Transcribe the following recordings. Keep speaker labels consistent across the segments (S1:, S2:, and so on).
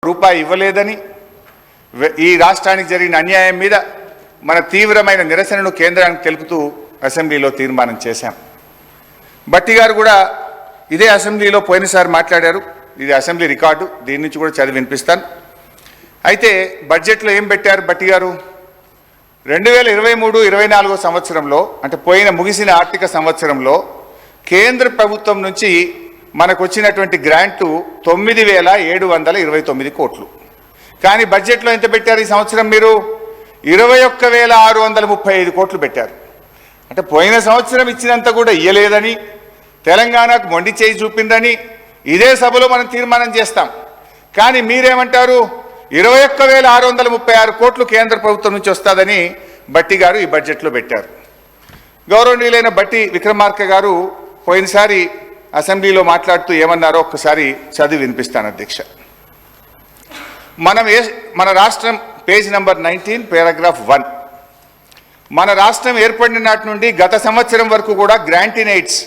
S1: రూపాయి ఇవ్వలేదని ఈ రాష్ట్రానికి జరిగిన అన్యాయం మీద మన తీవ్రమైన నిరసనను కేంద్రానికి తెలుపుతూ అసెంబ్లీలో తీర్మానం చేశాం. భట్టి గారు కూడా ఇదే అసెంబ్లీలో పోయినసారి మాట్లాడారు. ఇది అసెంబ్లీ రికార్డు, దీని నుంచి కూడా చదివి వినిపిస్తాను. అయితే బడ్జెట్లో ఏం పెట్టారు భట్టి గారు? 2023-24 సంవత్సరంలో, అంటే ముగిసిన ఆర్థిక సంవత్సరంలో కేంద్ర ప్రభుత్వం నుంచి మనకు వచ్చినటువంటి గ్రాంటు 9,729 కోట్లు. కానీ బడ్జెట్లో ఎంత పెట్టారు ఈ సంవత్సరం? మీరు 21,635 కోట్లు పెట్టారు. అంటే పోయిన సంవత్సరం ఇచ్చినంత కూడా ఇయ్యలేదని, తెలంగాణకు మొండి చేయి చూపిందని ఇదే సభలో మనం తీర్మానం చేస్తాం. కానీ మీరేమంటారు? 21,636 కోట్లు కేంద్ర ప్రభుత్వం నుంచి వస్తుందని భట్టి గారు ఈ బడ్జెట్లో పెట్టారు. గౌరవనీయులైన భట్టి విక్రమార్క గారు పోయినసారి అసెంబ్లీలో మాట్లాడుతూ ఏమన్నారో ఒక్కసారి చదివి వినిపిస్తాను అధ్యక్ష. మన రాష్ట్రం పేజ్ నంబర్ 19 పారాగ్రాఫ్ 1. మన రాష్ట్రం ఏర్పడిన నాటి నుండి గత సంవత్సరం వరకు కూడా గ్రాంటినైట్స్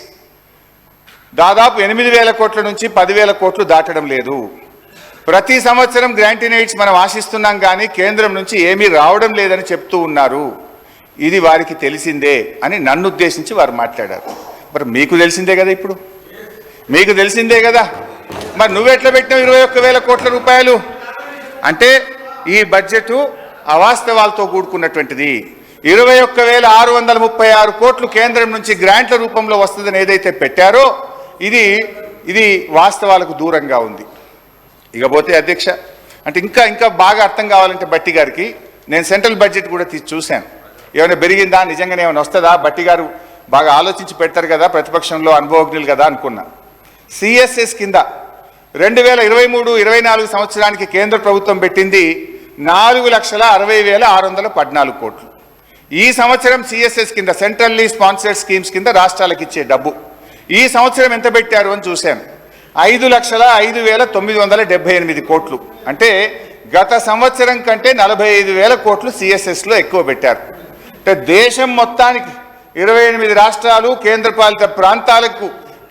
S1: దాదాపు 8,000 కోట్ల నుంచి 10,000 కోట్లు దాటడం లేదు. ప్రతి సంవత్సరం గ్రాంటినైట్స్ మనం ఆశిస్తున్నాం కానీ కేంద్రం నుంచి ఏమీ రావడం లేదని చెప్తూ ఉన్నారు. ఇది వారికి తెలిసిందే అని నన్ను ఉద్దేశించి వారు మాట్లాడారు. మరి మీకు తెలిసిందే కదా, ఇప్పుడు మీకు తెలిసిందే కదా, మరి నువ్వెట్లా పెట్టినావు 21,000 కోట్ల రూపాయలు? అంటే ఈ బడ్జెట్ అవాస్తవాలతో కూడుకున్నటువంటిది. 21,636 కోట్లు కేంద్రం నుంచి గ్రాంట్ల రూపంలో వస్తుందని ఏదైతే పెట్టారో ఇది వాస్తవాలకు దూరంగా ఉంది. ఇకపోతే అధ్యక్ష, అంటే ఇంకా బాగా అర్థం కావాలంటే భట్టి గారికి నేను సెంట్రల్ బడ్జెట్ కూడా చూశాను. ఏమైనా పెరిగిందా, నిజంగానే ఏమైనా వస్తుందా? భట్టి గారు బాగా ఆలోచించి పెడతారు కదా, ప్రతిపక్షంలో అనుభవజ్ఞులు కదా అనుకున్నా. సిఎస్ఎస్ కింద 2023-24 సంవత్సరానికి కేంద్ర ప్రభుత్వం పెట్టింది 4,60,614 కోట్లు. ఈ సంవత్సరం సిఎస్ఎస్ కింద సెంట్రల్లీ స్పాన్సర్డ్ స్కీమ్స్ కింద రాష్ట్రాలకు ఇచ్చే డబ్బు ఈ సంవత్సరం ఎంత పెట్టారు అని చూశాను. 5,05,978 కోట్లు. అంటే గత సంవత్సరం కంటే 45,000 కోట్లు సిఎస్ఎస్లో ఎక్కువ పెట్టారు. అంటే దేశం మొత్తానికి 28 రాష్ట్రాలు కేంద్రపాలిత ప్రాంతాలకు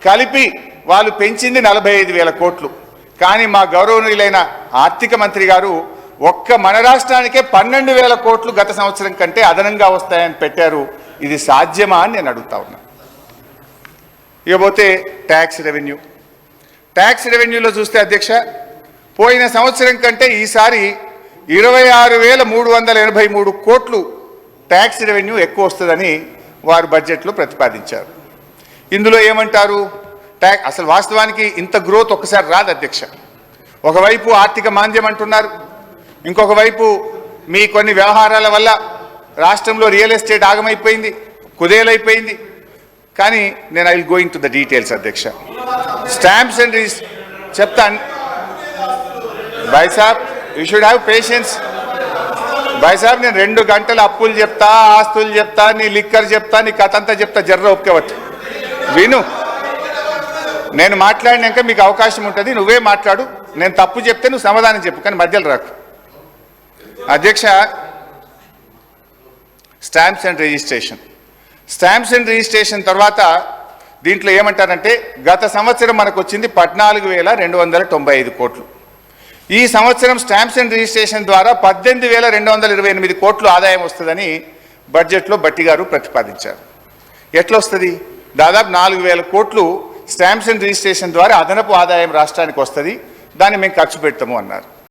S1: కలిపి వాళ్ళు పెంచింది 45,000 కోట్లు. కానీ మా గౌరవనీయులైన ఆర్థిక మంత్రి గారు ఒక్క మన రాష్ట్రానికే 12,000 కోట్లు గత సంవత్సరం కంటే అదనంగా వస్తాయని పెట్టారు. ఇది సాధ్యమా అని నేను అడుగుతా ఉన్నా. ఇకపోతే ట్యాక్స్ రెవెన్యూలో చూస్తే అధ్యక్ష, పోయిన సంవత్సరం కంటే ఈసారి 26,383 కోట్లు ట్యాక్స్ రెవెన్యూ ఎక్కువ వస్తుందని వారు బడ్జెట్లో ప్రతిపాదించారు. ఇందులో ఏమంటారు? అసలు వాస్తవానికి ఇంత గ్రోత్ ఒక్కసారి రాదు అధ్యక్ష. ఒకవైపు ఆర్థిక మాంద్యం అంటున్నారు, ఇంకొక వైపు మీ కొన్ని వ్యవహారాల వల్ల రాష్ట్రంలో రియల్ ఎస్టేట్ ఆగమైపోయింది, కుదేలైపోయింది. కానీ నేను I will going to the details అధ్యక్ష. స్టాంప్స్ అండ్ చెప్తాను భాయ్ సాబ్, యూ షుడ్ హ్యావ్ పేషెన్స్ భాయ్ సాబ్. నేను 2 గంటలు అప్పులు చెప్తా, ఆస్తులు చెప్తా, నీ లిక్కర్ చెప్తా, నీ కథ అంతా చెప్తా, జర్ర ఒప్పుకోవచ్చు. విను, నేను మాట్లాడినాక మీకు అవకాశం ఉంటుంది, నువ్వే మాట్లాడు. నేను తప్పు చెప్తే నువ్వు సమాధానం చెప్పు, కానీ మధ్యలో రాకు అధ్యక్ష. స్టాంప్స్ అండ్ రిజిస్ట్రేషన్ తర్వాత దీంట్లో ఏమంటారంటే గత సంవత్సరం మనకు వచ్చింది 14,295 కోట్లు. ఈ సంవత్సరం స్టాంప్స్ అండ్ రిజిస్ట్రేషన్ ద్వారా 18,228 కోట్లు ఆదాయం వస్తుందని బడ్జెట్లో భట్టి గారు ప్రతిపాదించారు. ఎట్లా వస్తుంది? దాదాపు 4,000 కోట్లు స్టాంప్స్ అండ్ రిజిస్ట్రేషన్ ద్వారా అదనపు ఆదాయం రాష్ట్రానికి వస్తుంది, దాన్ని మేము ఖర్చు పెడతాము అన్నారు.